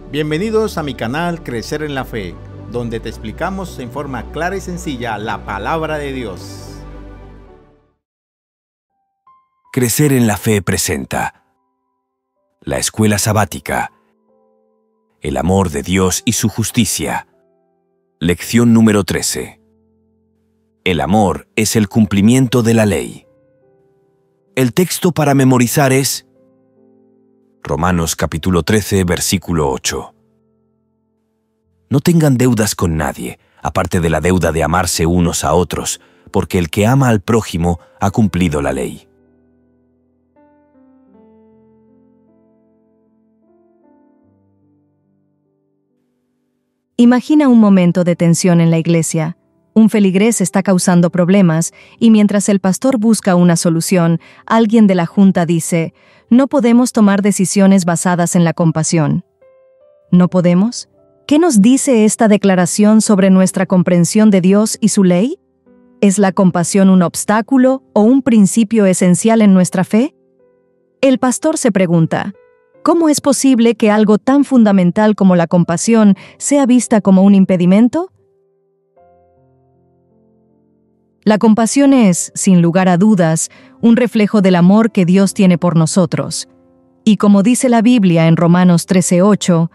Bienvenidos a mi canal Crecer en la Fe, donde te explicamos en forma clara y sencilla la palabra de Dios. Crecer en la Fe presenta la Escuela Sabática, el amor de Dios y su justicia. Lección número 13. El amor es el cumplimiento de la ley. El texto para memorizar es Romanos capítulo 13, versículo 8. No tengan deudas con nadie, aparte de la deuda de amarse unos a otros, porque el que ama al prójimo ha cumplido la ley. Imagina un momento de tensión en la iglesia. Un feligrés está causando problemas y mientras el pastor busca una solución, alguien de la junta dice: «No podemos tomar decisiones basadas en la compasión». ¿No podemos? ¿Qué nos dice esta declaración sobre nuestra comprensión de Dios y su ley? ¿Es la compasión un obstáculo o un principio esencial en nuestra fe? El pastor se pregunta: ¿cómo es posible que algo tan fundamental como la compasión sea vista como un impedimento? La compasión es, sin lugar a dudas, un reflejo del amor que Dios tiene por nosotros. Y como dice la Biblia en Romanos 13:8,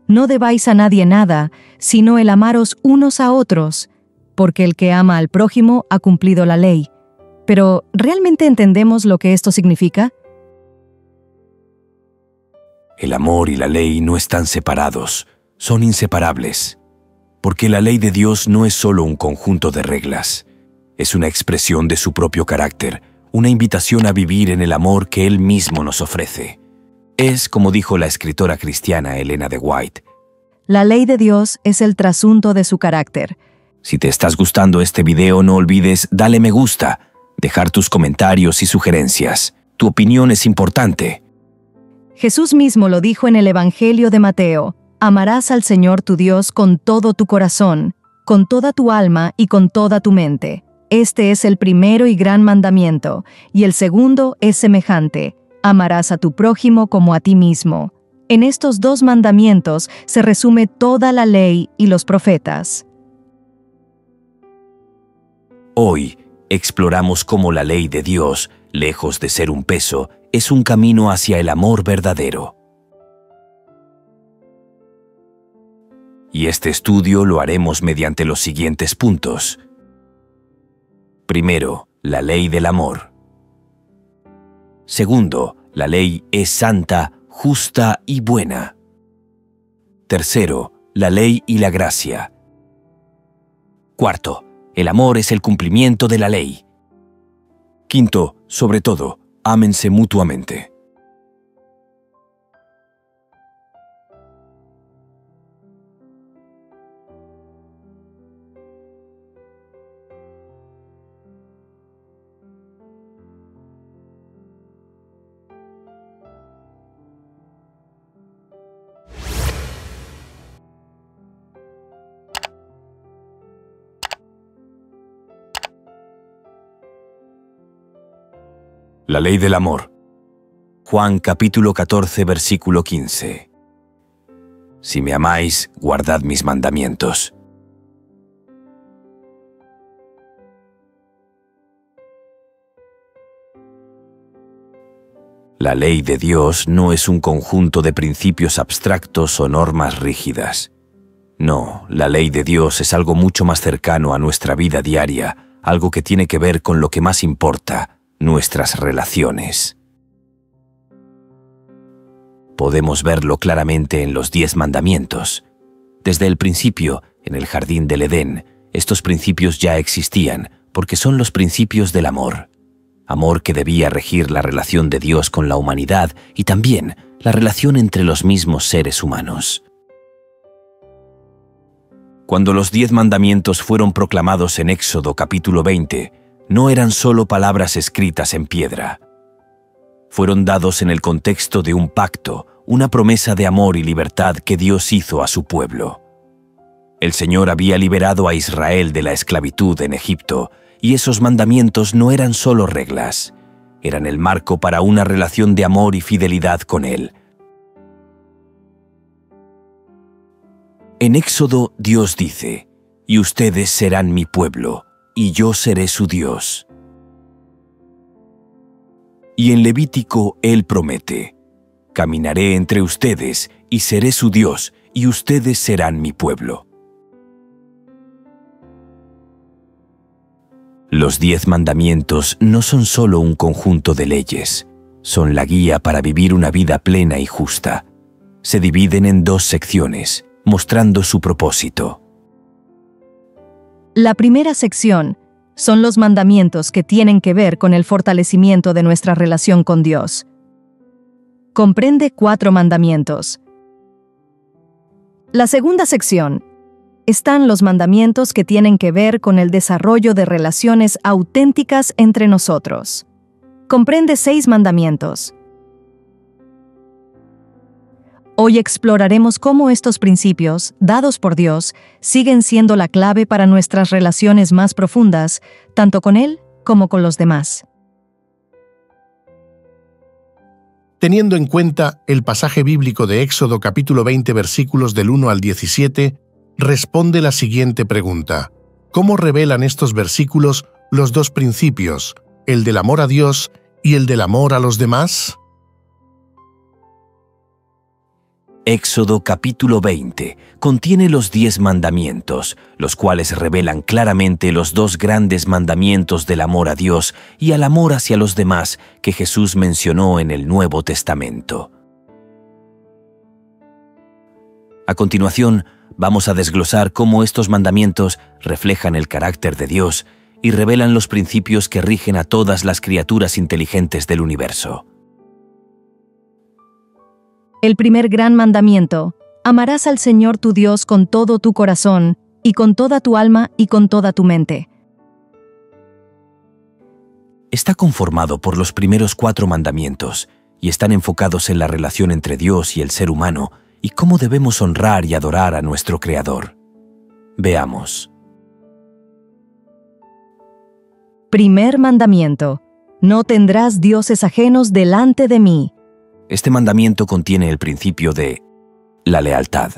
no debáis a nadie nada, sino el amaros unos a otros, porque el que ama al prójimo ha cumplido la ley. Pero, ¿realmente entendemos lo que esto significa? El amor y la ley no están separados, son inseparables, porque la ley de Dios no es solo un conjunto de reglas. Es una expresión de su propio carácter, una invitación a vivir en el amor que Él mismo nos ofrece. Es, como dijo la escritora cristiana Elena de White, la ley de Dios es el trasunto de su carácter. Si te estás gustando este video, no olvides darle me gusta, dejar tus comentarios y sugerencias. Tu opinión es importante. Jesús mismo lo dijo en el Evangelio de Mateo: amarás al Señor tu Dios con todo tu corazón, con toda tu alma y con toda tu mente. Este es el primero y gran mandamiento, y el segundo es semejante: amarás a tu prójimo como a ti mismo. En estos dos mandamientos se resume toda la ley y los profetas. Hoy exploramos cómo la ley de Dios, lejos de ser un peso, es un camino hacia el amor verdadero. Y este estudio lo haremos mediante los siguientes puntos. Primero, la ley del amor. Segundo, la ley es santa, justa y buena. Tercero, la ley y la gracia. Cuarto, el amor es el cumplimiento de la ley. Quinto, sobre todo, ámense mutuamente. La ley del amor. Juan capítulo 14, versículo 15. Si me amáis, guardad mis mandamientos. La ley de Dios no es un conjunto de principios abstractos o normas rígidas. No, la ley de Dios es algo mucho más cercano a nuestra vida diaria, algo que tiene que ver con lo que más importa: nuestras relaciones. Podemos verlo claramente en los 10 mandamientos. Desde el principio, en el jardín del Edén, estos principios ya existían, porque son los principios del amor. Amor que debía regir la relación de Dios con la humanidad y también la relación entre los mismos seres humanos. Cuando los 10 mandamientos fueron proclamados en Éxodo capítulo 20, no eran solo palabras escritas en piedra. Fueron dados en el contexto de un pacto, una promesa de amor y libertad que Dios hizo a su pueblo. El Señor había liberado a Israel de la esclavitud en Egipto, y esos mandamientos no eran solo reglas, eran el marco para una relación de amor y fidelidad con Él. En Éxodo, Dios dice, «Y ustedes serán mi pueblo, y yo seré su Dios». Y en Levítico, Él promete, «Caminaré entre ustedes, y seré su Dios, y ustedes serán mi pueblo». Los 10 mandamientos no son solo un conjunto de leyes, son la guía para vivir una vida plena y justa. Se dividen en 2 secciones, mostrando su propósito. La primera sección son los mandamientos que tienen que ver con el fortalecimiento de nuestra relación con Dios. Comprende 4 mandamientos. La segunda sección están los mandamientos que tienen que ver con el desarrollo de relaciones auténticas entre nosotros. Comprende 6 mandamientos. Hoy exploraremos cómo estos principios, dados por Dios, siguen siendo la clave para nuestras relaciones más profundas, tanto con Él como con los demás. Teniendo en cuenta el pasaje bíblico de Éxodo capítulo 20 versículos del 1 al 17, responde la siguiente pregunta. ¿Cómo revelan estos versículos los 2 principios, el del amor a Dios y el del amor a los demás? Éxodo capítulo 20 contiene los 10 mandamientos, los cuales revelan claramente los 2 grandes mandamientos del amor a Dios y al amor hacia los demás que Jesús mencionó en el Nuevo Testamento. A continuación, vamos a desglosar cómo estos mandamientos reflejan el carácter de Dios y revelan los principios que rigen a todas las criaturas inteligentes del universo. El primer gran mandamiento: amarás al Señor tu Dios con todo tu corazón, y con toda tu alma y con toda tu mente. Está conformado por los primeros 4 mandamientos y están enfocados en la relación entre Dios y el ser humano y cómo debemos honrar y adorar a nuestro Creador. Veamos. Primer mandamiento: no tendrás dioses ajenos delante de mí. Este mandamiento contiene el principio de la lealtad.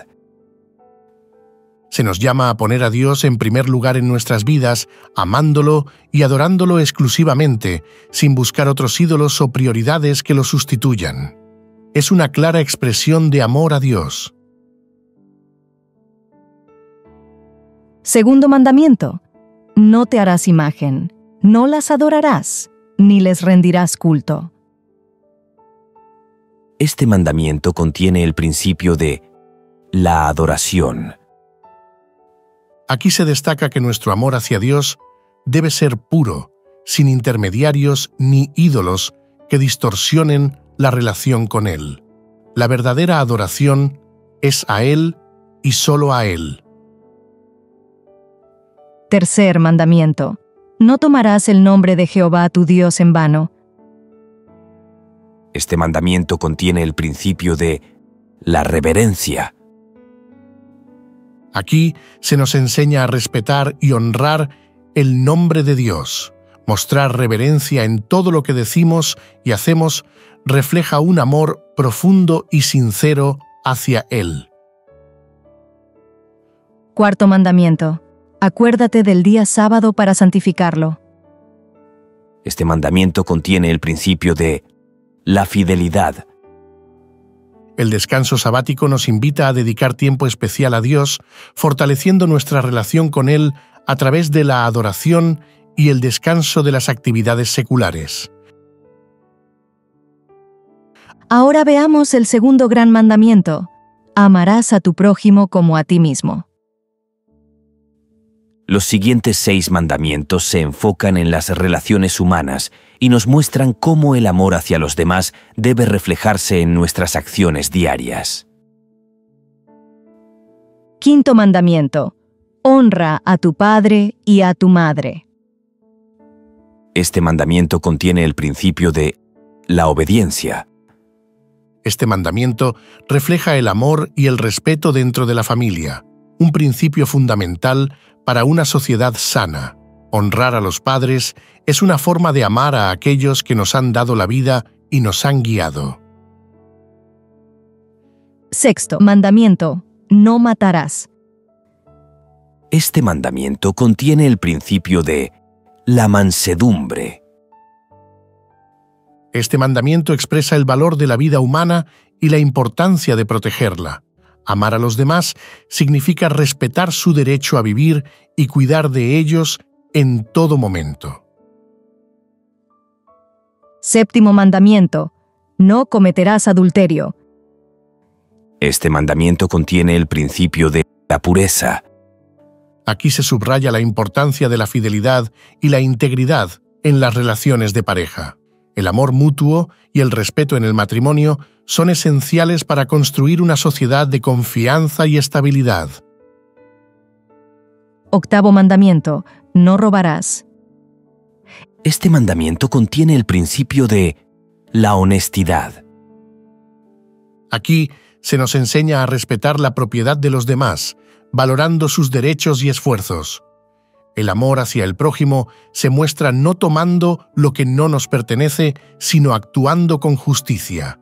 Se nos llama a poner a Dios en primer lugar en nuestras vidas, amándolo y adorándolo exclusivamente, sin buscar otros ídolos o prioridades que lo sustituyan. Es una clara expresión de amor a Dios. Segundo mandamiento: no te harás imagen, no las adorarás, ni les rendirás culto. Este mandamiento contiene el principio de la adoración. Aquí se destaca que nuestro amor hacia Dios debe ser puro, sin intermediarios ni ídolos que distorsionen la relación con Él. La verdadera adoración es a Él y solo a Él. Tercer mandamiento: no tomarás el nombre de Jehová tu Dios en vano. Este mandamiento contiene el principio de la reverencia. Aquí se nos enseña a respetar y honrar el nombre de Dios. Mostrar reverencia en todo lo que decimos y hacemos refleja un amor profundo y sincero hacia Él. Cuarto mandamiento: acuérdate del día sábado para santificarlo. Este mandamiento contiene el principio de la fidelidad. El descanso sabático nos invita a dedicar tiempo especial a Dios, fortaleciendo nuestra relación con Él a través de la adoración y el descanso de las actividades seculares. Ahora veamos el segundo gran mandamiento: amarás a tu prójimo como a ti mismo. Los siguientes 6 mandamientos se enfocan en las relaciones humanas y nos muestran cómo el amor hacia los demás debe reflejarse en nuestras acciones diarias. Quinto mandamiento: honra a tu padre y a tu madre. Este mandamiento contiene el principio de la obediencia. Este mandamiento refleja el amor y el respeto dentro de la familia, un principio fundamental para una sociedad sana. Honrar a los padres es una forma de amar a aquellos que nos han dado la vida y nos han guiado. Sexto mandamiento: no matarás. Este mandamiento contiene el principio de la mansedumbre. Este mandamiento expresa el valor de la vida humana y la importancia de protegerla. Amar a los demás significa respetar su derecho a vivir y cuidar de ellos en todo momento. Séptimo mandamiento: no cometerás adulterio. Este mandamiento contiene el principio de la pureza. Aquí se subraya la importancia de la fidelidad y la integridad en las relaciones de pareja. El amor mutuo y el respeto en el matrimonio son esenciales para construir una sociedad de confianza y estabilidad. Octavo mandamiento: no robarás. Este mandamiento contiene el principio de la honestidad. Aquí se nos enseña a respetar la propiedad de los demás, valorando sus derechos y esfuerzos. El amor hacia el prójimo se muestra no tomando lo que no nos pertenece, sino actuando con justicia.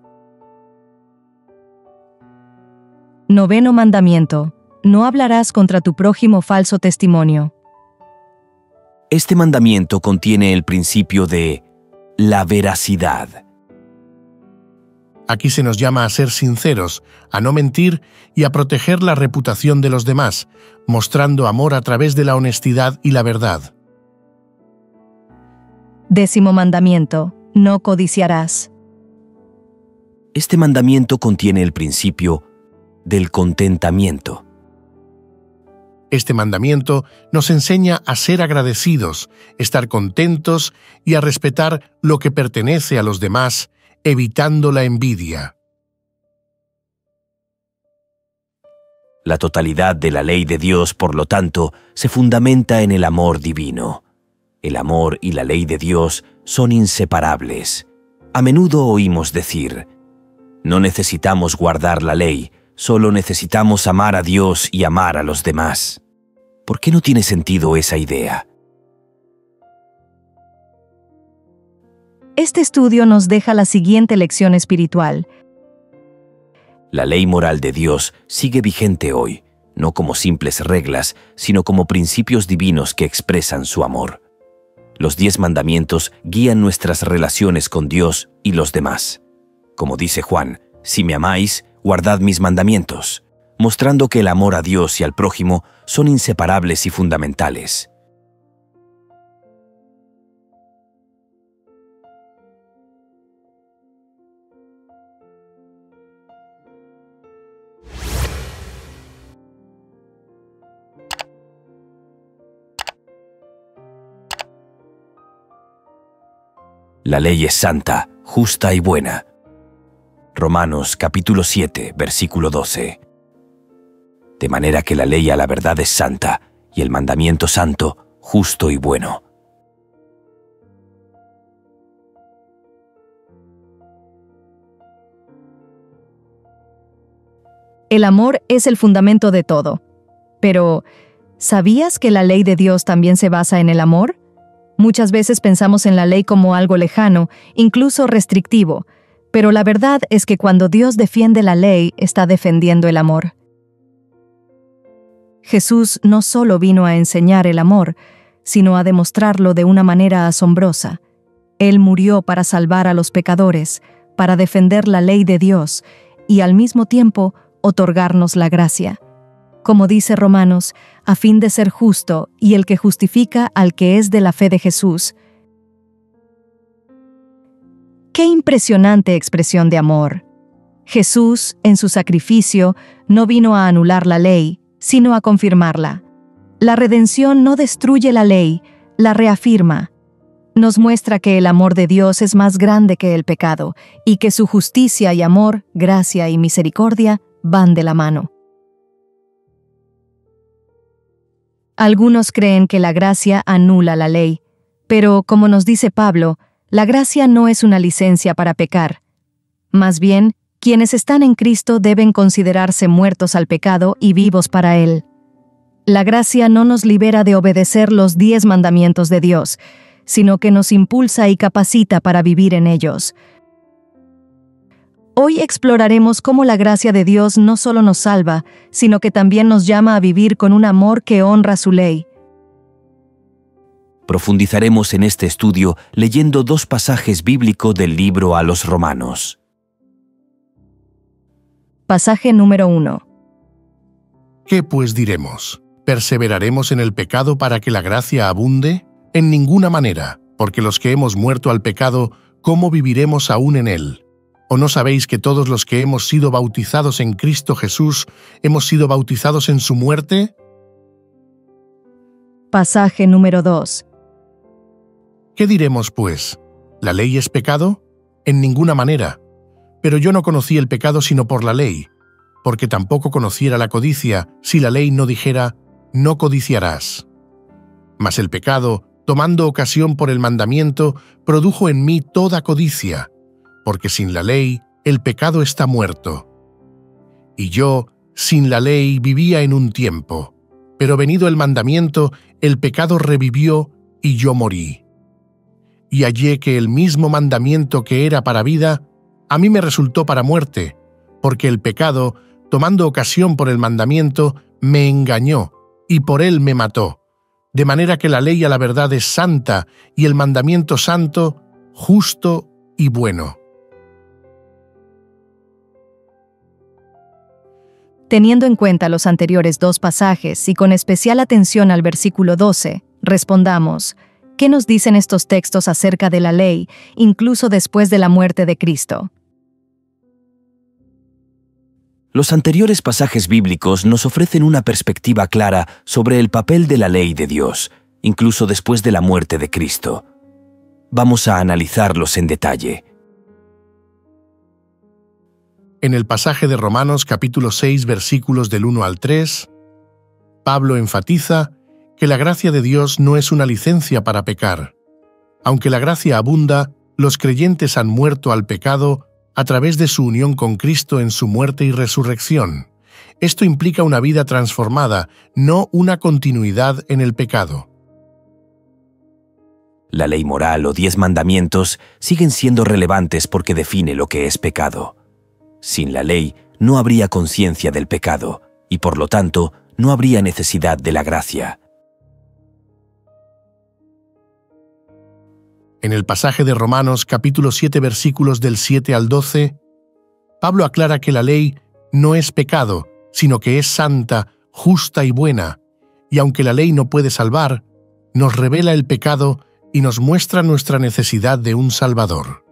Noveno mandamiento: no hablarás contra tu prójimo falso testimonio. Este mandamiento contiene el principio de la veracidad. Aquí se nos llama a ser sinceros, a no mentir y a proteger la reputación de los demás, mostrando amor a través de la honestidad y la verdad. Décimo mandamiento: no codiciarás. Este mandamiento contiene el principio del contentamiento. Este mandamiento nos enseña a ser agradecidos, estar contentos y a respetar lo que pertenece a los demás, evitando la envidia. La totalidad de la ley de Dios, por lo tanto, se fundamenta en el amor divino. El amor y la ley de Dios son inseparables. A menudo oímos decir: no necesitamos guardar la ley, solo necesitamos amar a Dios y amar a los demás. ¿Por qué no tiene sentido esa idea? Este estudio nos deja la siguiente lección espiritual. La ley moral de Dios sigue vigente hoy, no como simples reglas, sino como principios divinos que expresan su amor. Los 10 mandamientos guían nuestras relaciones con Dios y los demás. Como dice Juan: si me amáis, guardad mis mandamientos, mostrando que el amor a Dios y al prójimo son inseparables y fundamentales. La ley es santa, justa y buena. Romanos capítulo 7, versículo 12. De manera que la ley a la verdad es santa, y el mandamiento santo, justo y bueno. El amor es el fundamento de todo. Pero, ¿sabías que la ley de Dios también se basa en el amor? Muchas veces pensamos en la ley como algo lejano, incluso restrictivo, pero la verdad es que cuando Dios defiende la ley, está defendiendo el amor. Jesús no solo vino a enseñar el amor, sino a demostrarlo de una manera asombrosa. Él murió para salvar a los pecadores, para defender la ley de Dios y al mismo tiempo otorgarnos la gracia. Como dice Romanos, a fin de ser justo y el que justifica al que es de la fe de Jesús. ¡Qué impresionante expresión de amor! Jesús, en su sacrificio, no vino a anular la ley, sino a confirmarla. La redención no destruye la ley, la reafirma. Nos muestra que el amor de Dios es más grande que el pecado y que su justicia y amor, gracia y misericordia van de la mano. Algunos creen que la gracia anula la ley, pero como nos dice Pablo, la gracia no es una licencia para pecar. Más bien, quienes están en Cristo deben considerarse muertos al pecado y vivos para Él. La gracia no nos libera de obedecer los 10 mandamientos de Dios, sino que nos impulsa y capacita para vivir en ellos. Hoy exploraremos cómo la gracia de Dios no solo nos salva, sino que también nos llama a vivir con un amor que honra su ley. Profundizaremos en este estudio leyendo 2 pasajes bíblicos del libro a los Romanos. Pasaje número 1. ¿Qué pues diremos? ¿Perseveraremos en el pecado para que la gracia abunde? En ninguna manera, porque los que hemos muerto al pecado, ¿cómo viviremos aún en él? ¿O no sabéis que todos los que hemos sido bautizados en Cristo Jesús, hemos sido bautizados en su muerte? Pasaje número 2. ¿Qué diremos, pues? ¿La ley es pecado? En ninguna manera. Pero yo no conocí el pecado sino por la ley, porque tampoco conociera la codicia si la ley no dijera, no codiciarás. Mas el pecado, tomando ocasión por el mandamiento, produjo en mí toda codicia, porque sin la ley el pecado está muerto. Y yo, sin la ley, vivía en un tiempo, pero venido el mandamiento, el pecado revivió y yo morí. Y hallé que el mismo mandamiento que era para vida, a mí me resultó para muerte, porque el pecado, tomando ocasión por el mandamiento, me engañó, y por él me mató, de manera que la ley a la verdad es santa, y el mandamiento santo, justo y bueno. Teniendo en cuenta los anteriores 2 pasajes y con especial atención al versículo 12, respondamos, ¿qué nos dicen estos textos acerca de la ley, incluso después de la muerte de Cristo? Los anteriores pasajes bíblicos nos ofrecen una perspectiva clara sobre el papel de la ley de Dios, incluso después de la muerte de Cristo. Vamos a analizarlos en detalle. En el pasaje de Romanos capítulo 6 versículos del 1 al 3, Pablo enfatiza que la gracia de Dios no es una licencia para pecar. Aunque la gracia abunda, los creyentes han muerto al pecado a través de su unión con Cristo en su muerte y resurrección. Esto implica una vida transformada, no una continuidad en el pecado. La ley moral o 10 mandamientos siguen siendo relevantes porque define lo que es pecado. Sin la ley no habría conciencia del pecado y por lo tanto no habría necesidad de la gracia. En el pasaje de Romanos capítulo 7 versículos del 7 al 12, Pablo aclara que la ley no es pecado, sino que es santa, justa y buena, y aunque la ley no puede salvar, nos revela el pecado y nos muestra nuestra necesidad de un Salvador.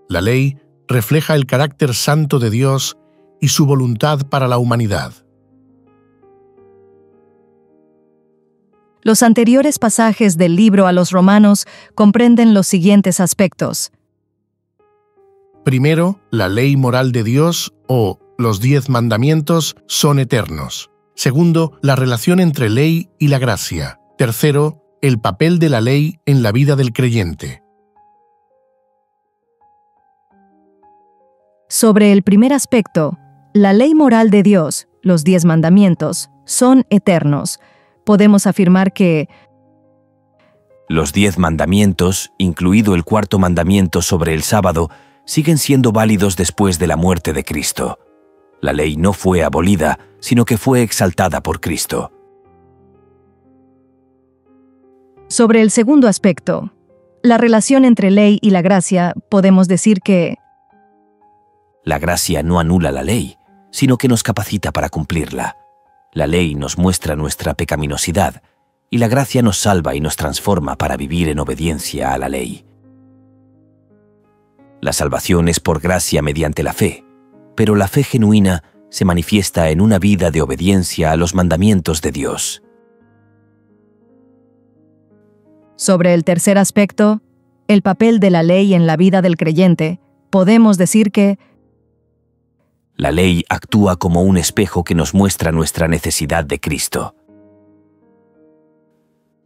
La ley refleja el carácter santo de Dios y su voluntad para la humanidad. Los anteriores pasajes del libro a los Romanos comprenden los siguientes aspectos. Primero, la ley moral de Dios, o los 10 mandamientos, son eternos. Segundo, la relación entre ley y la gracia. Tercero, el papel de la ley en la vida del creyente. Sobre el primer aspecto, la ley moral de Dios, los 10 mandamientos, son eternos. Podemos afirmar que los 10 mandamientos, incluido el 4º mandamiento sobre el sábado, siguen siendo válidos después de la muerte de Cristo. La ley no fue abolida, sino que fue exaltada por Cristo. sobre el segundo aspecto, la relación entre ley y la gracia, podemos decir que la gracia no anula la ley, sino que nos capacita para cumplirla. La ley nos muestra nuestra pecaminosidad, y la gracia nos salva y nos transforma para vivir en obediencia a la ley. La salvación es por gracia mediante la fe, pero la fe genuina se manifiesta en una vida de obediencia a los mandamientos de Dios. sobre el tercer aspecto, el papel de la ley en la vida del creyente, podemos decir que la ley actúa como un espejo que nos muestra nuestra necesidad de Cristo.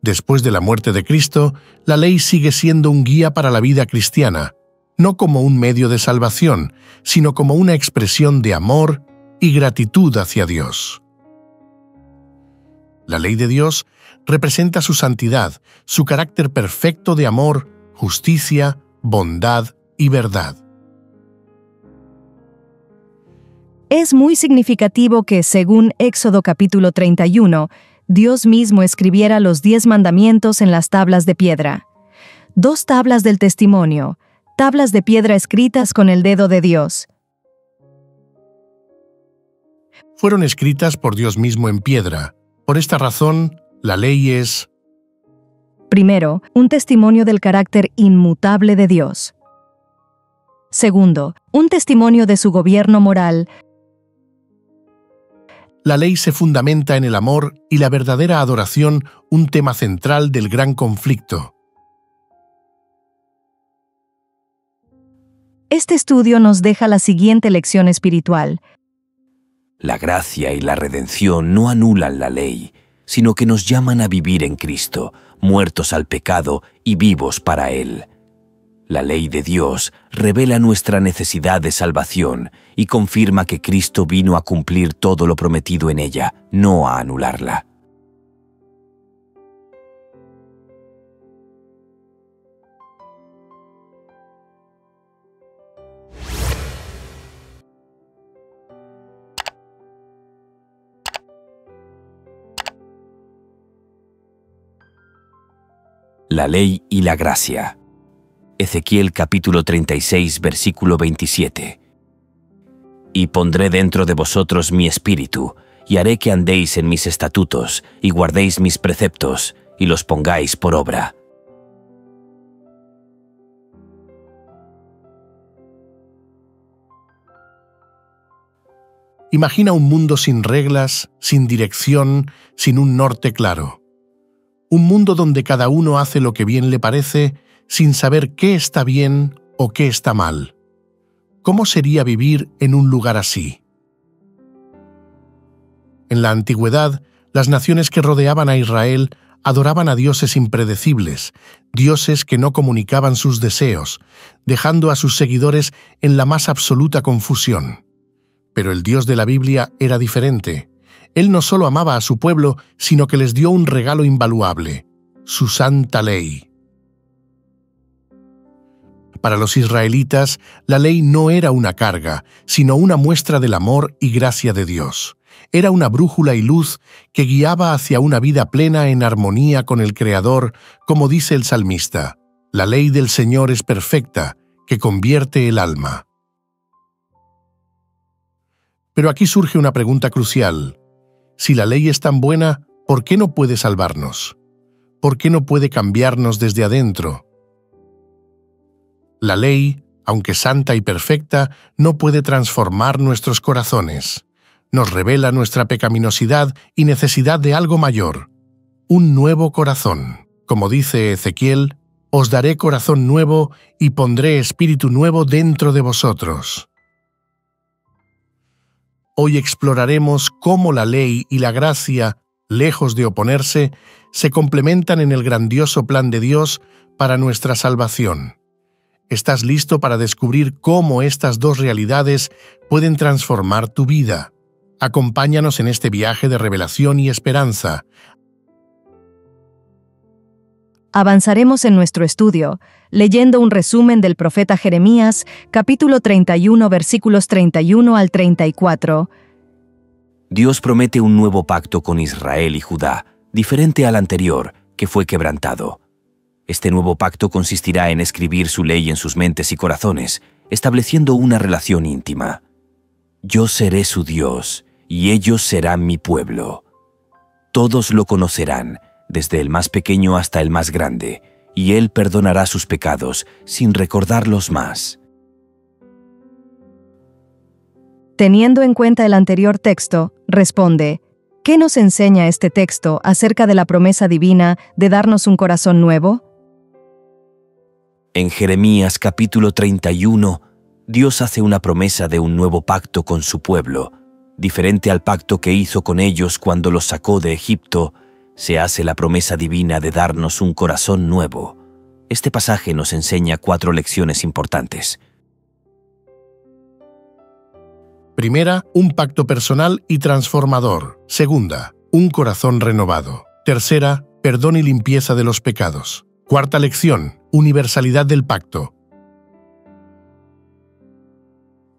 Después de la muerte de Cristo, la ley sigue siendo un guía para la vida cristiana, no como un medio de salvación, sino como una expresión de amor y gratitud hacia Dios. La ley de Dios representa su santidad, su carácter perfecto de amor, justicia, bondad y verdad. Es muy significativo que, según Éxodo capítulo 31, Dios mismo escribiera los 10 mandamientos en las tablas de piedra. 2 tablas del testimonio, tablas de piedra escritas con el dedo de Dios. Fueron escritas por Dios mismo en piedra. Por esta razón, la ley es, primero, un testimonio del carácter inmutable de Dios. Segundo, un testimonio de su gobierno moral. la ley se fundamenta en el amor y la verdadera adoración, un tema central del gran conflicto. Este estudio nos deja la siguiente lección espiritual. La gracia y la redención no anulan la ley, sino que nos llaman a vivir en Cristo, muertos al pecado y vivos para Él. La ley de Dios revela nuestra necesidad de salvación y confirma que Cristo vino a cumplir todo lo prometido en ella, no a anularla. La ley y la gracia. Ezequiel capítulo 36, versículo 27. Y pondré dentro de vosotros mi espíritu, y haré que andéis en mis estatutos, y guardéis mis preceptos, y los pongáis por obra. Imagina un mundo sin reglas, sin dirección, sin un norte claro. Un mundo donde cada uno hace lo que bien le parece, sin saber qué está bien o qué está mal. ¿Cómo sería vivir en un lugar así? En la antigüedad, las naciones que rodeaban a Israel adoraban a dioses impredecibles, dioses que no comunicaban sus deseos, dejando a sus seguidores en la más absoluta confusión. Pero el Dios de la Biblia era diferente. Él no solo amaba a su pueblo, sino que les dio un regalo invaluable, su santa ley. Para los israelitas, la ley no era una carga, sino una muestra del amor y gracia de Dios. Era una brújula y luz que guiaba hacia una vida plena en armonía con el Creador, como dice el salmista: «La ley del Señor es perfecta, que convierte el alma». Pero aquí surge una pregunta crucial. Si la ley es tan buena, ¿por qué no puede salvarnos? ¿Por qué no puede cambiarnos desde adentro? La ley, aunque santa y perfecta, no puede transformar nuestros corazones. Nos revela nuestra pecaminosidad y necesidad de algo mayor, un nuevo corazón. Como dice Ezequiel, «Os daré corazón nuevo y pondré espíritu nuevo dentro de vosotros». Hoy exploraremos cómo la ley y la gracia, lejos de oponerse, se complementan en el grandioso plan de Dios para nuestra salvación. ¿Estás listo para descubrir cómo estas dos realidades pueden transformar tu vida? Acompáñanos en este viaje de revelación y esperanza. Avanzaremos en nuestro estudio, leyendo un resumen del profeta Jeremías, capítulo 31, versículos 31 al 34. Dios promete un nuevo pacto con Israel y Judá, diferente al anterior, que fue quebrantado. Este nuevo pacto consistirá en escribir su ley en sus mentes y corazones, estableciendo una relación íntima. Yo seré su Dios, y ellos serán mi pueblo. Todos lo conocerán, desde el más pequeño hasta el más grande, y Él perdonará sus pecados sin recordarlos más. Teniendo en cuenta el anterior texto, responde: ¿qué nos enseña este texto acerca de la promesa divina de darnos un corazón nuevo? En Jeremías capítulo 31, Dios hace una promesa de un nuevo pacto con su pueblo. Diferente al pacto que hizo con ellos cuando los sacó de Egipto, se hace la promesa divina de darnos un corazón nuevo. Este pasaje nos enseña 4 lecciones importantes. Primera, un pacto personal y transformador. Segunda, un corazón renovado. Tercera, perdón y limpieza de los pecados. Cuarta lección, universalidad del pacto.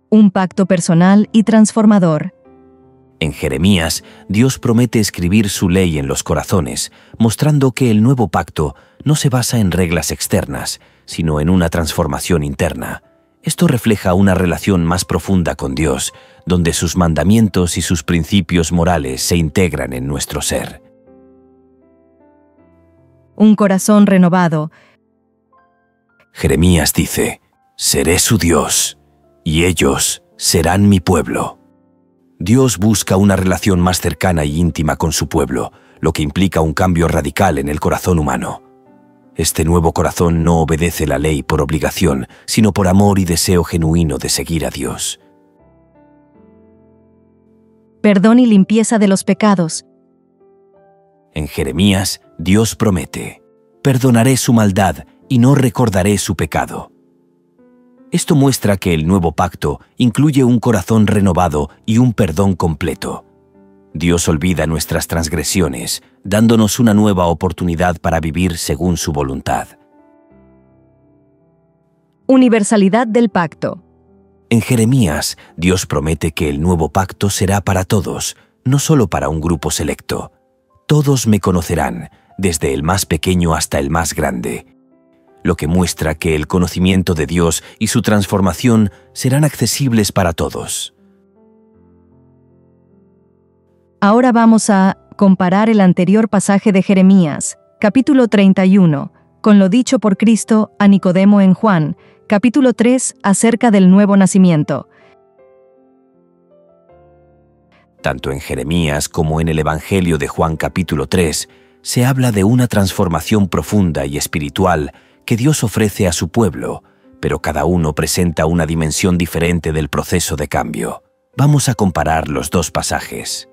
un pacto personal y transformador. En Jeremías, Dios promete escribir su ley en los corazones, mostrando que el nuevo pacto no se basa en reglas externas, sino en una transformación interna. Esto refleja una relación más profunda con Dios, donde sus mandamientos y sus principios morales se integran en nuestro ser. Un corazón renovado. Jeremías dice: «Seré su Dios, y ellos serán mi pueblo». Dios busca una relación más cercana y íntima con su pueblo, lo que implica un cambio radical en el corazón humano. Este nuevo corazón no obedece la ley por obligación, sino por amor y deseo genuino de seguir a Dios. Perdón y limpieza de los pecados. En Jeremías, Dios promete: «Perdonaré su maldad y no recordaré su pecado». Esto muestra que el nuevo pacto incluye un corazón renovado y un perdón completo. Dios olvida nuestras transgresiones, dándonos una nueva oportunidad para vivir según su voluntad. Universalidad del pacto. En Jeremías, Dios promete que el nuevo pacto será para todos, no solo para un grupo selecto. Todos me conocerán, desde el más pequeño hasta el más grande, lo que muestra que el conocimiento de Dios y su transformación serán accesibles para todos. Ahora vamos a comparar el anterior pasaje de Jeremías, capítulo 31, con lo dicho por Cristo a Nicodemo en Juan, capítulo 3, acerca del nuevo nacimiento. Tanto en Jeremías como en el Evangelio de Juan capítulo 3, se habla de una transformación profunda y espiritual que Dios ofrece a su pueblo, pero cada uno presenta una dimensión diferente del proceso de cambio. Vamos a comparar los dos pasajes.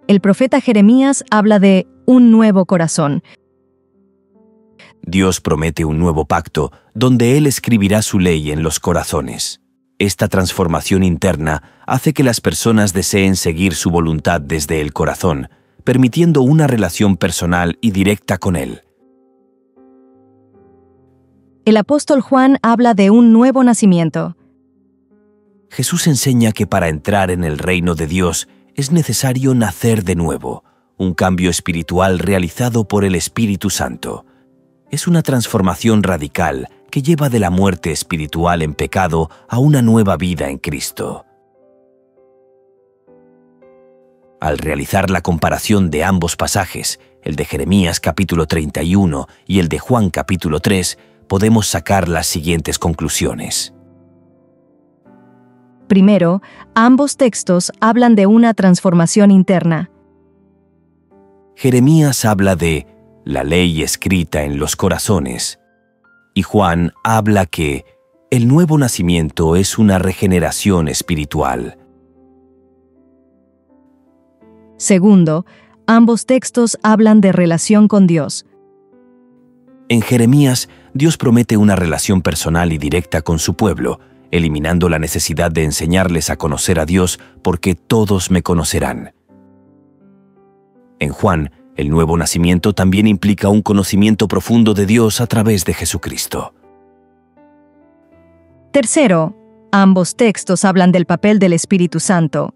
El profeta Jeremías habla de un nuevo corazón. Dios promete un nuevo pacto donde Él escribirá su ley en los corazones. Esta transformación interna hace que las personas deseen seguir su voluntad desde el corazón, permitiendo una relación personal y directa con Él. El apóstol Juan habla de un nuevo nacimiento. Jesús enseña que para entrar en el reino de Dios es necesario nacer de nuevo, un cambio espiritual realizado por el Espíritu Santo. Es una transformación radical que lleva de la muerte espiritual en pecado a una nueva vida en Cristo. Al realizar la comparación de ambos pasajes, el de Jeremías capítulo 31 y el de Juan capítulo 3, podemos sacar las siguientes conclusiones. Primero, ambos textos hablan de una transformación interna. Jeremías habla de la ley escrita en los corazones, y Juan habla que el nuevo nacimiento es una regeneración espiritual. Segundo, ambos textos hablan de relación con Dios. En Jeremías, Dios promete una relación personal y directa con su pueblo, eliminando la necesidad de enseñarles a conocer a Dios porque todos me conocerán. En Juan, el nuevo nacimiento también implica un conocimiento profundo de Dios a través de Jesucristo. Tercero, ambos textos hablan del papel del Espíritu Santo.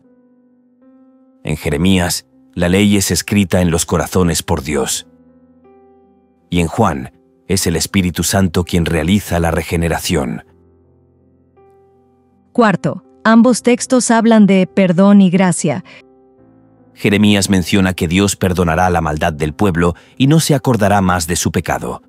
En Jeremías, la ley es escrita en los corazones por Dios. Y en Juan, es el Espíritu Santo quien realiza la regeneración. Cuarto, ambos textos hablan de perdón y gracia. Jeremías menciona que Dios perdonará la maldad del pueblo y no se acordará más de su pecado.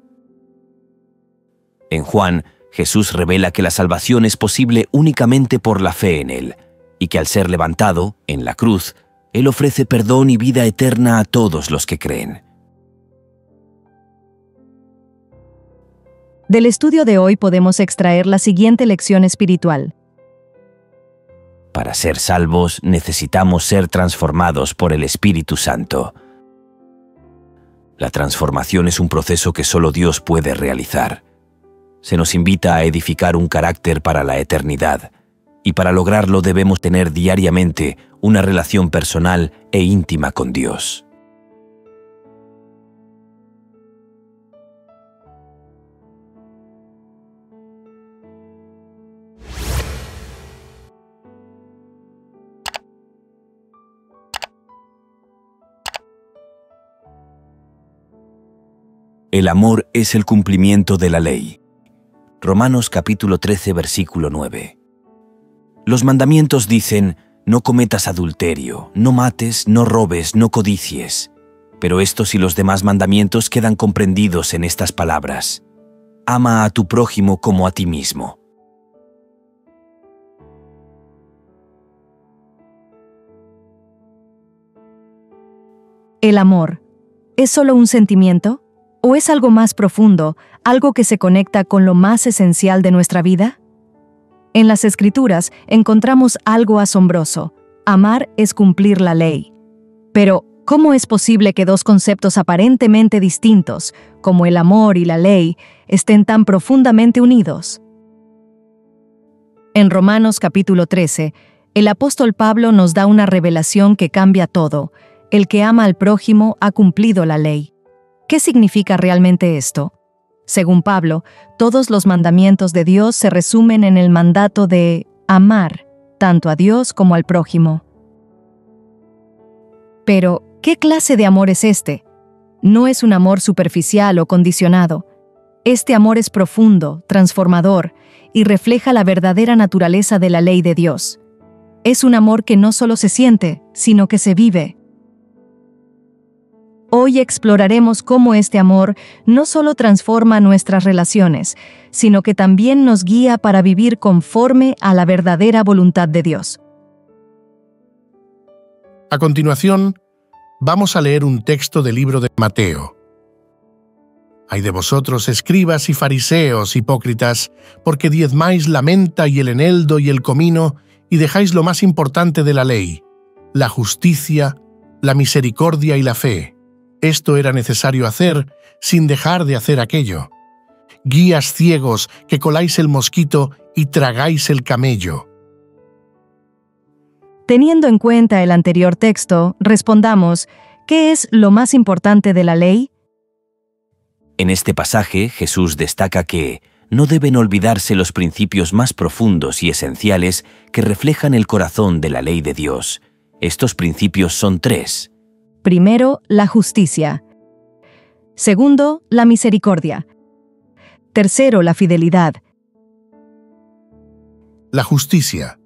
En Juan, Jesús revela que la salvación es posible únicamente por la fe en Él, y que al ser levantado, en la cruz, Él ofrece perdón y vida eterna a todos los que creen. Del estudio de hoy podemos extraer la siguiente lección espiritual. Para ser salvos necesitamos ser transformados por el Espíritu Santo. La transformación es un proceso que solo Dios puede realizar. Se nos invita a edificar un carácter para la eternidad, y para lograrlo debemos tener diariamente una relación personal e íntima con Dios. El amor es el cumplimiento de la ley. Romanos capítulo 13, versículo 9. Los mandamientos dicen: no cometas adulterio, no mates, no robes, no codicies. Pero estos y los demás mandamientos quedan comprendidos en estas palabras: ama a tu prójimo como a ti mismo. ¿El amor es solo un sentimiento? ¿O es algo más profundo, algo que se conecta con lo más esencial de nuestra vida? En las Escrituras encontramos algo asombroso: amar es cumplir la ley. Pero, ¿cómo es posible que dos conceptos aparentemente distintos, como el amor y la ley, estén tan profundamente unidos? En Romanos capítulo 13, el apóstol Pablo nos da una revelación que cambia todo: el que ama al prójimo ha cumplido la ley. ¿Qué significa realmente esto? Según Pablo, todos los mandamientos de Dios se resumen en el mandato de amar, tanto a Dios como al prójimo. Pero, ¿qué clase de amor es este? No es un amor superficial o condicionado. Este amor es profundo, transformador, y refleja la verdadera naturaleza de la ley de Dios. Es un amor que no solo se siente, sino que se vive. Hoy exploraremos cómo este amor no solo transforma nuestras relaciones, sino que también nos guía para vivir conforme a la verdadera voluntad de Dios. A continuación, vamos a leer un texto del libro de Mateo. Ay de vosotros, escribas y fariseos, hipócritas, porque diezmáis la menta y el eneldo y el comino, y dejáis lo más importante de la ley, la justicia, la misericordia y la fe. Esto era necesario hacer, sin dejar de hacer aquello. Guías ciegos, que coláis el mosquito y tragáis el camello. Teniendo en cuenta el anterior texto, respondamos: ¿qué es lo más importante de la ley? En este pasaje, Jesús destaca que no deben olvidarse los principios más profundos y esenciales que reflejan el corazón de la ley de Dios. Estos principios son 3. Primero, la justicia. Segundo, la misericordia. Tercero, la fidelidad. La justicia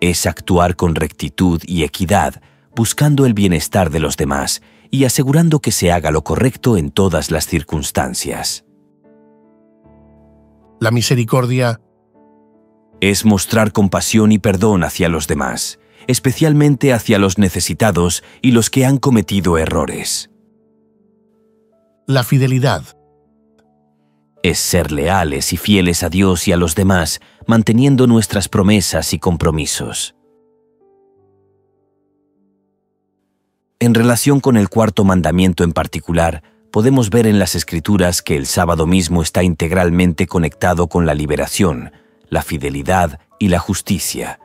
es actuar con rectitud y equidad, buscando el bienestar de los demás y asegurando que se haga lo correcto en todas las circunstancias. La misericordia es mostrar compasión y perdón hacia los demás, especialmente hacia los necesitados y los que han cometido errores. La fidelidad es ser leales y fieles a Dios y a los demás, manteniendo nuestras promesas y compromisos. En relación con el cuarto mandamiento en particular, podemos ver en las Escrituras que el sábado mismo está integralmente conectado con la liberación, la fidelidad y la justicia.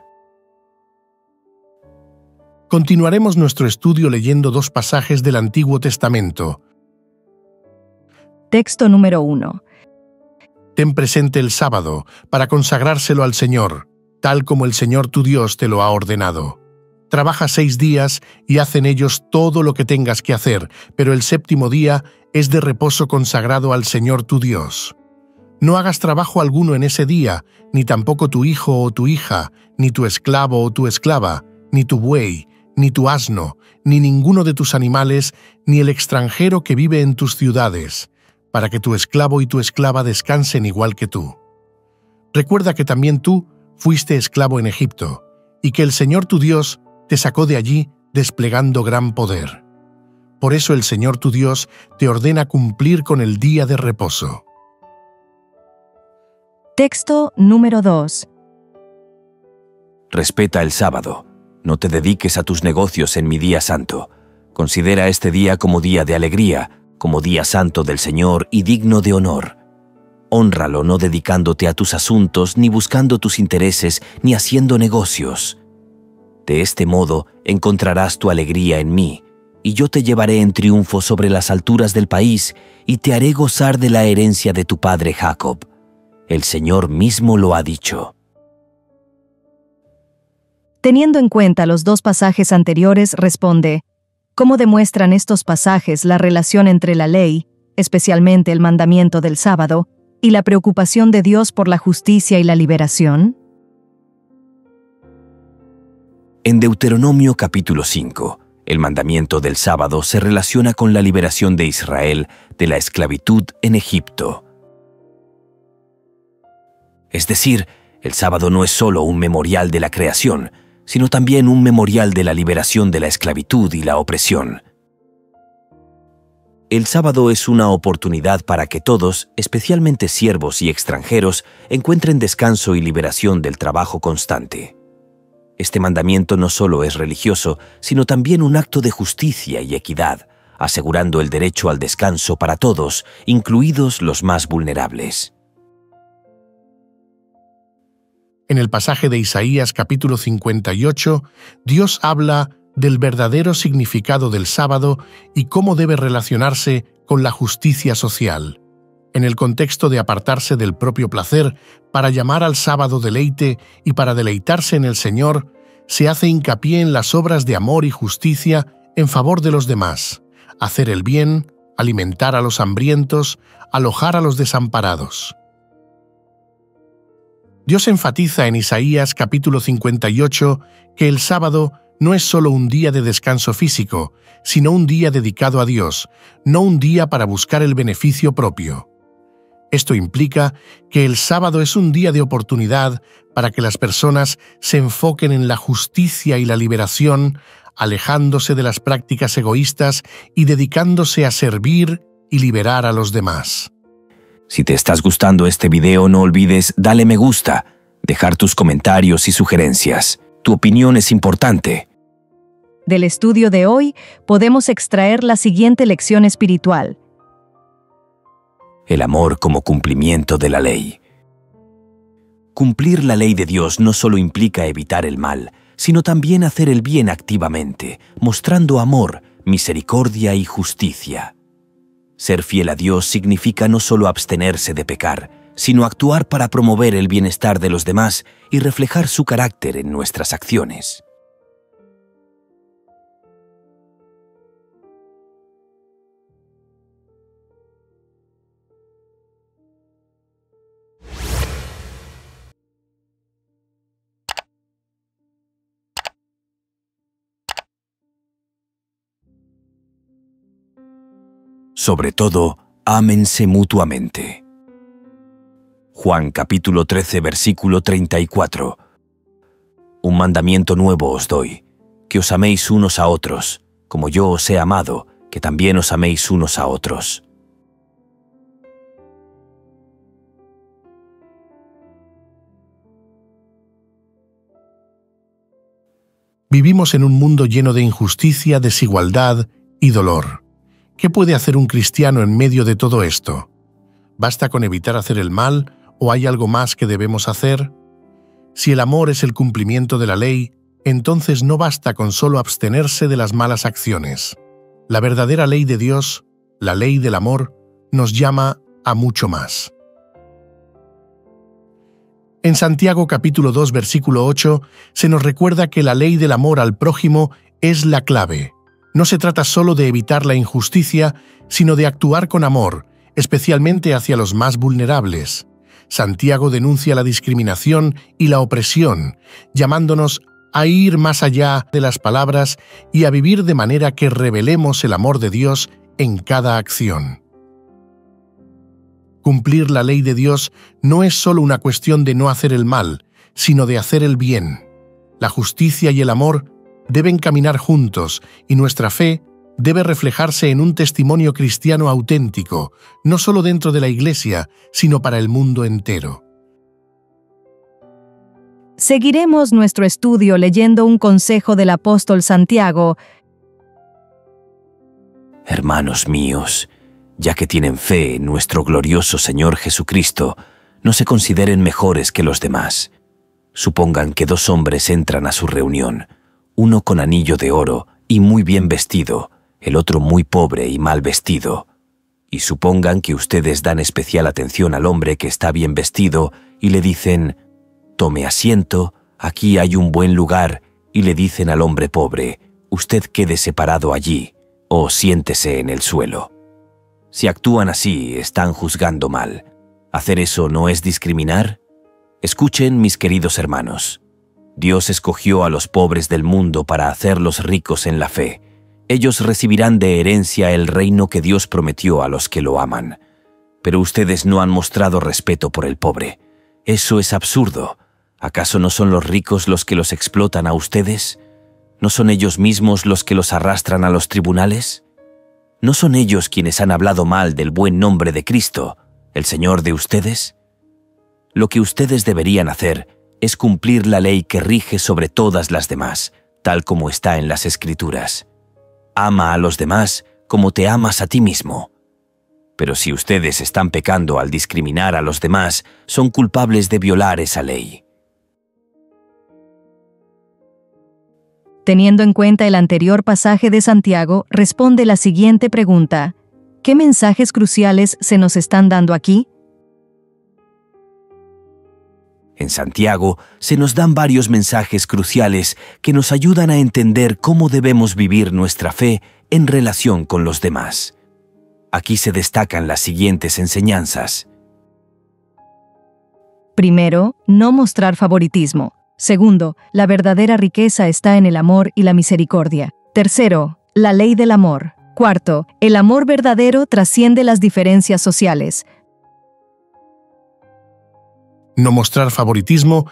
Continuaremos nuestro estudio leyendo 2 pasajes del Antiguo Testamento. Texto número 1. Ten presente el sábado para consagrárselo al Señor, tal como el Señor tu Dios te lo ha ordenado. Trabaja 6 días y haz en ellos todo lo que tengas que hacer, pero el 7º día es de reposo consagrado al Señor tu Dios. No hagas trabajo alguno en ese día, ni tampoco tu hijo o tu hija, ni tu esclavo o tu esclava, ni tu buey, ni tu asno, ni ninguno de tus animales, ni el extranjero que vive en tus ciudades, para que tu esclavo y tu esclava descansen igual que tú. Recuerda que también tú fuiste esclavo en Egipto, y que el Señor tu Dios te sacó de allí desplegando gran poder. Por eso el Señor tu Dios te ordena cumplir con el día de reposo. Texto número 2. Respeta el sábado. No te dediques a tus negocios en mi día santo. Considera este día como día de alegría, como día santo del Señor y digno de honor. Hónralo no dedicándote a tus asuntos, ni buscando tus intereses, ni haciendo negocios. De este modo encontrarás tu alegría en mí, y yo te llevaré en triunfo sobre las alturas del país, y te haré gozar de la herencia de tu padre Jacob. El Señor mismo lo ha dicho. Teniendo en cuenta los 2 pasajes anteriores, responde: ¿cómo demuestran estos pasajes la relación entre la ley especialmente el mandamiento del sábado, y la preocupación de Dios por la justicia y la liberación? En Deuteronomio capítulo 5, el mandamiento del sábado se relaciona con la liberación de Israel de la esclavitud en Egipto. Es decir, el sábado no es solo un memorial de la creación, sino también un memorial de la liberación de la esclavitud y la opresión. El sábado es una oportunidad para que todos, especialmente siervos y extranjeros, encuentren descanso y liberación del trabajo constante. Este mandamiento no solo es religioso, sino también un acto de justicia y equidad, asegurando el derecho al descanso para todos, incluidos los más vulnerables. En el pasaje de Isaías capítulo 58, Dios habla del verdadero significado del sábado y cómo debe relacionarse con la justicia social. En el contexto de apartarse del propio placer para llamar al sábado deleite y para deleitarse en el Señor, se hace hincapié en las obras de amor y justicia en favor de los demás, hacer el bien, alimentar a los hambrientos, alojar a los desamparados. Dios enfatiza en Isaías capítulo 58 que el sábado no es solo un día de descanso físico, sino un día dedicado a Dios, no un día para buscar el beneficio propio. Esto implica que el sábado es un día de oportunidad para que las personas se enfoquen en la justicia y la liberación, alejándose de las prácticas egoístas y dedicándose a servir y liberar a los demás. Si te estás gustando este video, no olvides darle me gusta, dejar tus comentarios y sugerencias. Tu opinión es importante. Del estudio de hoy, podemos extraer la siguiente lección espiritual. El amor como cumplimiento de la ley. Cumplir la ley de Dios no solo implica evitar el mal, sino también hacer el bien activamente, mostrando amor, misericordia y justicia. Ser fiel a Dios significa no solo abstenerse de pecar, sino actuar para promover el bienestar de los demás y reflejar su carácter en nuestras acciones. Sobre todo, ámense mutuamente. Juan capítulo 13, versículo 34. Un mandamiento nuevo os doy, que os améis unos a otros, como yo os he amado, que también os améis unos a otros. Vivimos en un mundo lleno de injusticia, desigualdad y dolor. ¿Qué puede hacer un cristiano en medio de todo esto? ¿Basta con evitar hacer el mal o hay algo más que debemos hacer? Si el amor es el cumplimiento de la ley, entonces no basta con solo abstenerse de las malas acciones. La verdadera ley de Dios, la ley del amor, nos llama a mucho más. En Santiago capítulo 2, versículo 8, se nos recuerda que la ley del amor al prójimo es la clave. No se trata solo de evitar la injusticia, sino de actuar con amor, especialmente hacia los más vulnerables. Santiago denuncia la discriminación y la opresión, llamándonos a ir más allá de las palabras y a vivir de manera que revelemos el amor de Dios en cada acción. Cumplir la ley de Dios no es solo una cuestión de no hacer el mal, sino de hacer el bien. La justicia y el amor deben caminar juntos y nuestra fe debe reflejarse en un testimonio cristiano auténtico, no solo dentro de la Iglesia, sino para el mundo entero. Seguiremos nuestro estudio leyendo un consejo del apóstol Santiago. Hermanos míos, ya que tienen fe en nuestro glorioso Señor Jesucristo, no se consideren mejores que los demás. Supongan que dos hombres entran a su reunión, uno con anillo de oro y muy bien vestido, el otro muy pobre y mal vestido. Y supongan que ustedes dan especial atención al hombre que está bien vestido y le dicen: «Tome asiento, aquí hay un buen lugar», y le dicen al hombre pobre: «Usted quede separado allí, o siéntese en el suelo». Si actúan así, están juzgando mal. ¿Hacer eso no es discriminar? Escuchen, mis queridos hermanos. Dios escogió a los pobres del mundo para hacerlos ricos en la fe. Ellos recibirán de herencia el reino que Dios prometió a los que lo aman. Pero ustedes no han mostrado respeto por el pobre. Eso es absurdo. ¿Acaso no son los ricos los que los explotan a ustedes? ¿No son ellos mismos los que los arrastran a los tribunales? ¿No son ellos quienes han hablado mal del buen nombre de Cristo, el Señor de ustedes? Lo que ustedes deberían hacer es cumplir la ley que rige sobre todas las demás, tal como está en las Escrituras. Ama a los demás como te amas a ti mismo. Pero si ustedes están pecando al discriminar a los demás, son culpables de violar esa ley. Teniendo en cuenta el anterior pasaje de Santiago, responde la siguiente pregunta: ¿qué mensajes cruciales se nos están dando aquí? En Santiago se nos dan varios mensajes cruciales que nos ayudan a entender cómo debemos vivir nuestra fe en relación con los demás. Aquí se destacan las siguientes enseñanzas. Primero, no mostrar favoritismo. Segundo, la verdadera riqueza está en el amor y la misericordia. Tercero, la ley del amor. Cuarto, el amor verdadero trasciende las diferencias sociales. No mostrar favoritismo.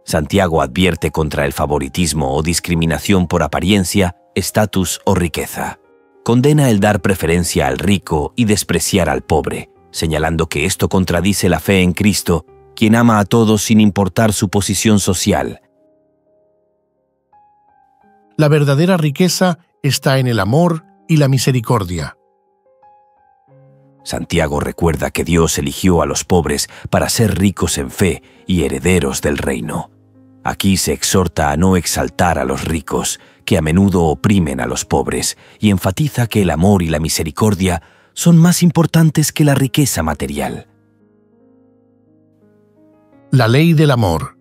Santiago advierte contra el favoritismo o discriminación por apariencia, estatus o riqueza. Condena el dar preferencia al rico y despreciar al pobre, señalando que esto contradice la fe en Cristo, quien ama a todos sin importar su posición social. La verdadera riqueza está en el amor y la misericordia. Santiago recuerda que Dios eligió a los pobres para ser ricos en fe y herederos del reino. Aquí se exhorta a no exaltar a los ricos, que a menudo oprimen a los pobres, y enfatiza que el amor y la misericordia son más importantes que la riqueza material. La ley del amor.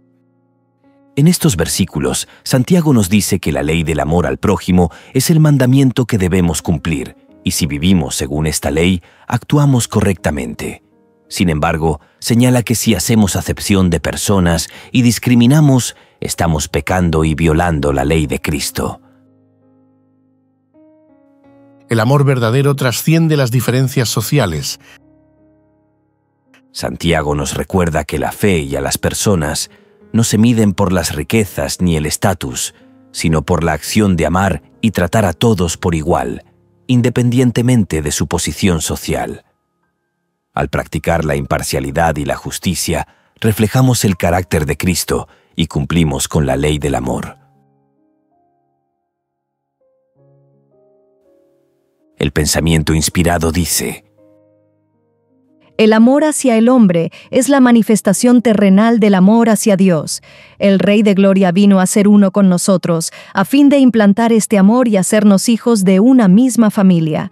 En estos versículos, Santiago nos dice que la ley del amor al prójimo es el mandamiento que debemos cumplir, y si vivimos según esta ley, actuamos correctamente. Sin embargo, señala que si hacemos acepción de personas y discriminamos, estamos pecando y violando la ley de Cristo. El amor verdadero trasciende las diferencias sociales. Santiago nos recuerda que la fe y a las personas no se miden por las riquezas ni el estatus, sino por la acción de amar y tratar a todos por igual, independientemente de su posición social. Al practicar la imparcialidad y la justicia, reflejamos el carácter de Cristo y cumplimos con la ley del amor. El pensamiento inspirado dice: El amor hacia el hombre es la manifestación terrenal del amor hacia Dios. El Rey de Gloria vino a ser uno con nosotros, a fin de implantar este amor y hacernos hijos de una misma familia.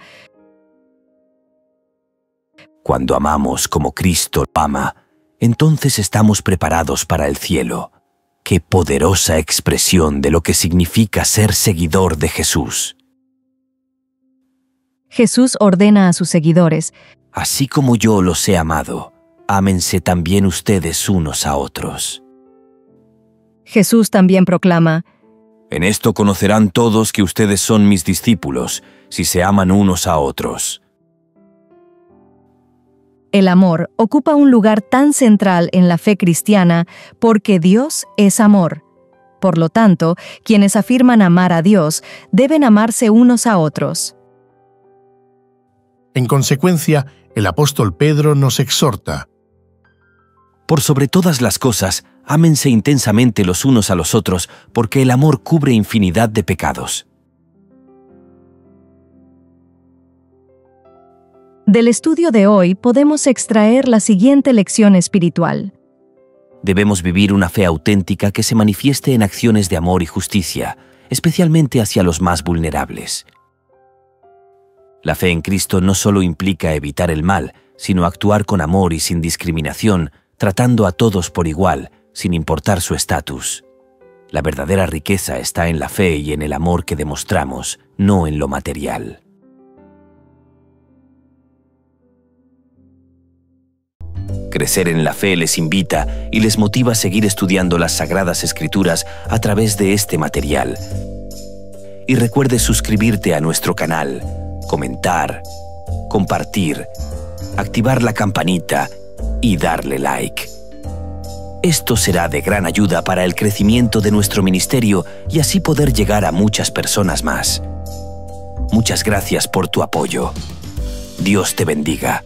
Cuando amamos como Cristo ama, entonces estamos preparados para el cielo. ¡Qué poderosa expresión de lo que significa ser seguidor de Jesús! Jesús ordena a sus seguidores: Así como yo los he amado, ámense también ustedes unos a otros. Jesús también proclama: En esto conocerán todos que ustedes son mis discípulos, si se aman unos a otros. El amor ocupa un lugar tan central en la fe cristiana porque Dios es amor. Por lo tanto, quienes afirman amar a Dios deben amarse unos a otros. En consecuencia, el apóstol Pedro nos exhorta: Por sobre todas las cosas, ámense intensamente los unos a los otros, porque el amor cubre infinidad de pecados. Del estudio de hoy podemos extraer la siguiente lección espiritual. Debemos vivir una fe auténtica que se manifieste en acciones de amor y justicia, especialmente hacia los más vulnerables. La fe en Cristo no solo implica evitar el mal, sino actuar con amor y sin discriminación, tratando a todos por igual, sin importar su estatus. La verdadera riqueza está en la fe y en el amor que demostramos, no en lo material. Crecer en la Fe les invita y les motiva a seguir estudiando las Sagradas Escrituras a través de este material. Y recuerde suscribirte a nuestro canal, comentar, compartir, activar la campanita y darle like. Esto será de gran ayuda para el crecimiento de nuestro ministerio y así poder llegar a muchas personas más. Muchas gracias por tu apoyo. Dios te bendiga.